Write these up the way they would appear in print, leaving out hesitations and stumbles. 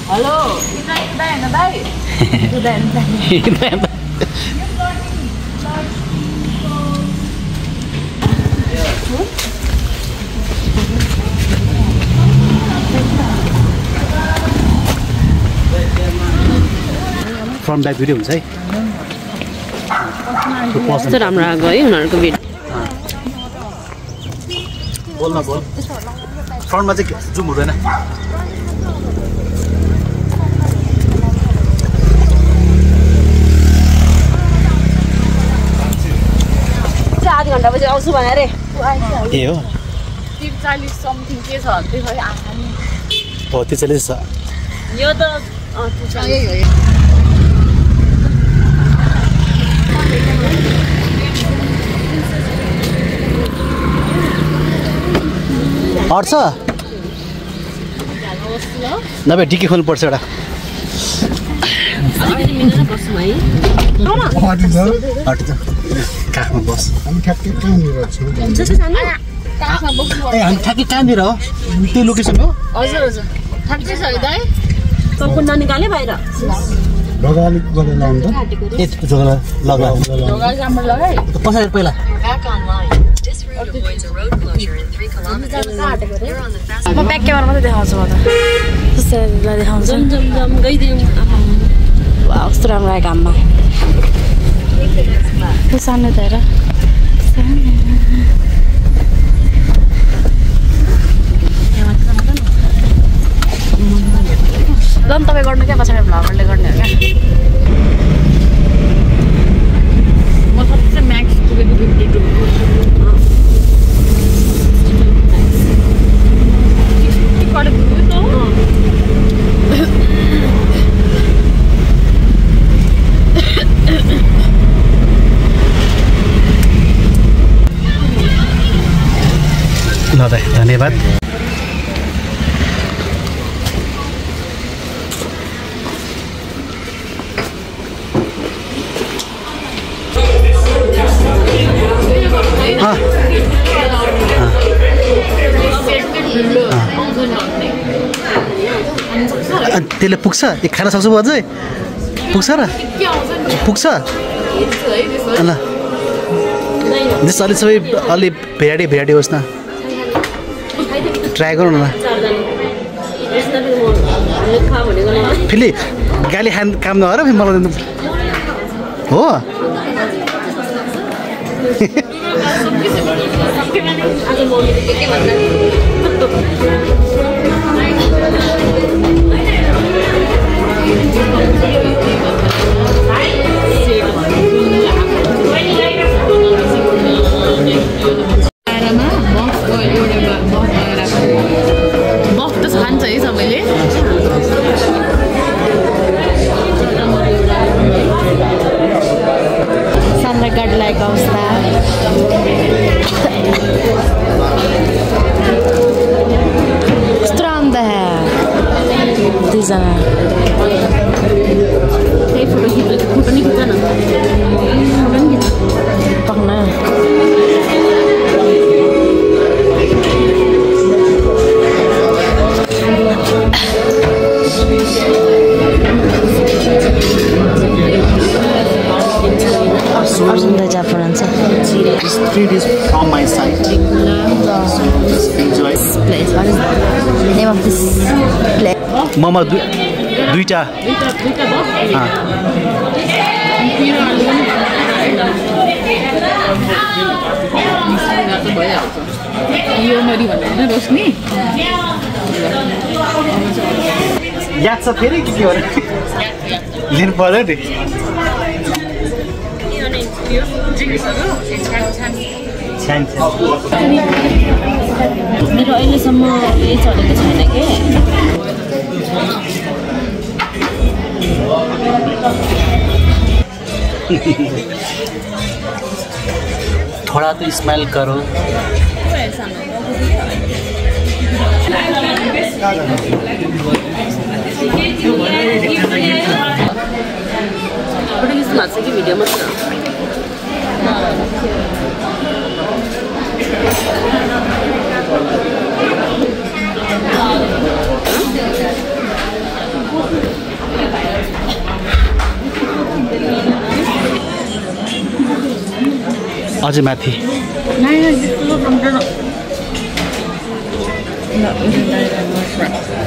Alo, cái đèn ở đây. Cái đèn đây. From that video हुन्छ है कस्तो राम्रो आएको है उनीहरूको भिडियो बोल्न बोल फ्रन्टमा चाहिँ जुम हुँदैन आधी घण्टा पछि आउँछु भने रे ए हो 40 समथिङ के छ त्यही खै आँखा नि हो 40 छ यो त अट्छ नभए डिकी खोल्नु पर्छ एउटा काखमा बस हामी ठ्याक्कै कहाँनिर छौँ ए हामी ठ्याक्कै कहाँनिर हो त्यो लोकेसन हो हजुर हजुर ठ्याक्कै छ दाइ कम्पनी ननिकाले बाहिर ढोगाली गरेर लाउनु त ए जोगला लगा ढोगाली राम्रो लगाइ पछाडि पहिला म ब्याक क्यामेरा मात्रै देखाउँछु म त त्यसलाई देखाउँछु जम गइदिउँ वा कस्तो राम्रो आयो घाममा सानो त हेर ल नि तपाईँ गर्नु क्या पछाडि भ्लगरले गर्ने हो क्या म सबसे म्याक्स पुगेको 52 ल दाइ धन्यवाद त्यसले पुग्छ ए खाना सक्छु अझै पुग्छ र पुग्छ ल जस अलि सबै अलि भेराइटी होस् न ट्राई गरौँ न फेरि गाली खान काम नगर फेरि मलाई हो Street is from my side. So enjoy. Place. What is the name of this place? Mama, duita. यो मरी भन्दैन रोशनी याद छ फेरि के हो लिनु पर्यो नि मेरो अहिलेसम्म यही चलेको छैन के थोड़ा तो स्माइल करो लाग्छ कि भिडियो मात्र अझै माथि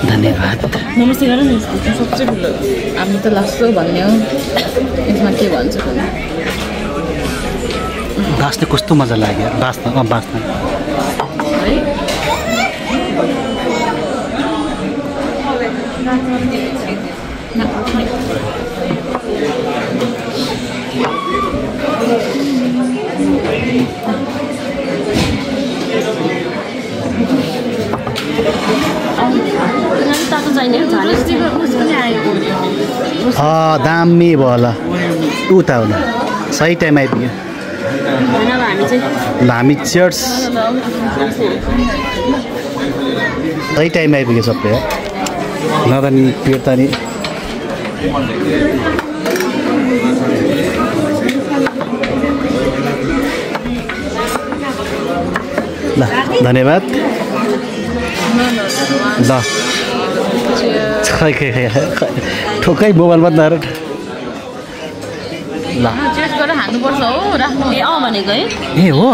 धन्यवाद नमस्ते गर न सबसे ठुलो हामी त लास्टो भन्ने हो यसमा के भन्छ बाँच्न कस्तो मजा लाग्यो बाँच्न दामी भयो होला उता होला सही टाइम आइपुग्यो हामी चियर्स सही टाइम आइपुग्यो सबै नदानी पिर्तानी ल धन्यवाद ल ठोकै मोबाइल बन्द ल हान्नुपर्छ हो राख्नु भनेको है ए हो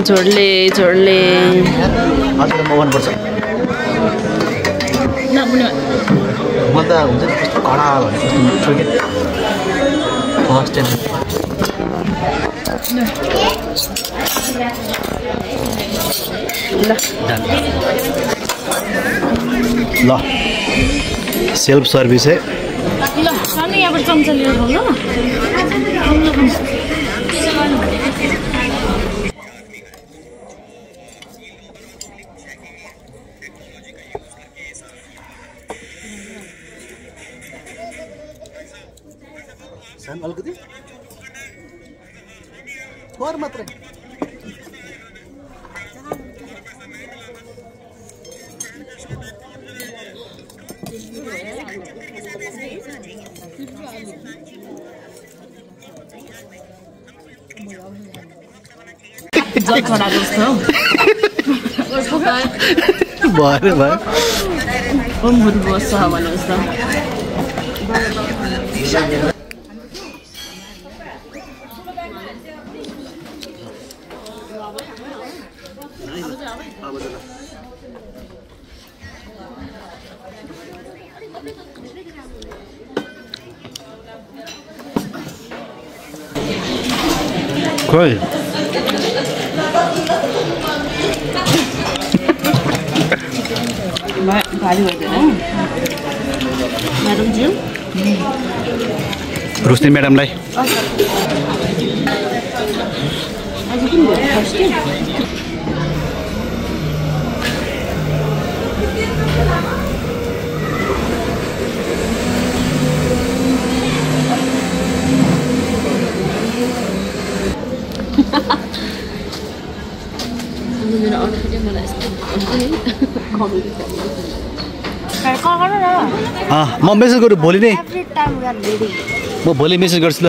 झोडले हजुर मोबाइल पर्छ म त हुन्छ नि कस्तो कडा भने फर्स्ट टाइम ल सेल्फ सर्भिस है ल सानो यहाँबाट चम्चा लिएर ल अलिकति थोर मात्रै खडा जस्तो भयो बस्छ भन्नुहोस् त खोइ भारी भइदियो म्याडमज्यू रोशनी म्याडमलाई म मेसेज गर्छु भोलि नै म भोलि मेसेज गर्छु ल